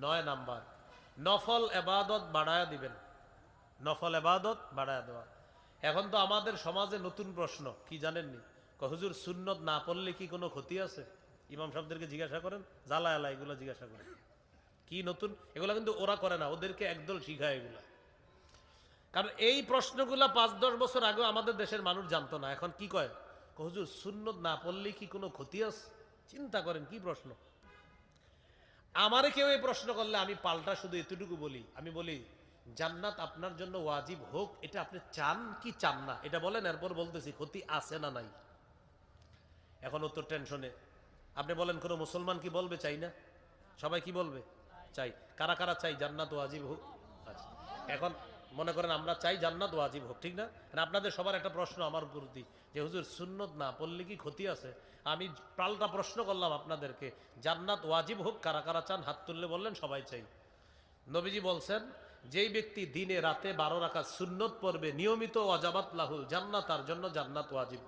9 number, নফল এবাদত বাড়ায়া দিবেন। নফল এবাদত বাড়ায়া দেওয়া। এখন তো আমাদের সমাজে নতুন প্রশ্ন কি জানেননি, হুজুর সুন্নত না পড়লে কি কোনো ক্ষতি আছে? ইমাম সাহেবদেরকে জিজ্ঞাসা করেন, জ্বালা এলা এগুলো জিজ্ঞাসা করেন কি নতুন, এগুলা কিন্তু ওরা করে না, ওদেরকে একদল শিখায় এগুলা। কারণ এই প্রশ্নগুলা 5-10 বছর আগেও আমাদের দেশের মানুষ জানতো না। এখন কি কয়, হুজুর সুন্নত না পড়লে কি কোনো ক্ষতি আছে? চিন্তা করেন কি প্রশ্ন। আমারে কেউ এই প্রশ্ন করলে আমি পাল্টা শুধু এতটুকু বলি, আমি বলি জান্নাত আপনার জন্য ওয়াজিব হোক, এটা আপনি চান কি চান না এটা বলেন, এরপর বলতেছি ক্ষতি আছে না নাই। এখন তো টেনশনে আপনি বলেন কোন মুসলমান কি বলবে চাই না? সবাই কি বলবে চাই। কারা কারা চাই জান্নাত ওয়াজিব হোক? আচ্ছা, এখন মনে করেন আমরা চাই জান্নাত ওয়াজিব হোক, ঠিক না? আপনাদের সবার একটা প্রশ্ন আমার প্রতি যে হুজুর সুন্নত না পড়লে কি ক্ষতি আছে? আমি পাল্টা প্রশ্ন করলাম আপনাদেরকে, জান্নাত ওয়াজিব হোক কারা কারা চান? হাত তুললে বললেন সবাই চাই। নবীজি বলছেন যেই ব্যক্তি দিনে রাতে 12 রাকাত সুন্নত পড়বে নিয়মিত, ওয়াজাবাত লাহুল জান্নাত, তার জন্য জান্নাত ওয়াজিব।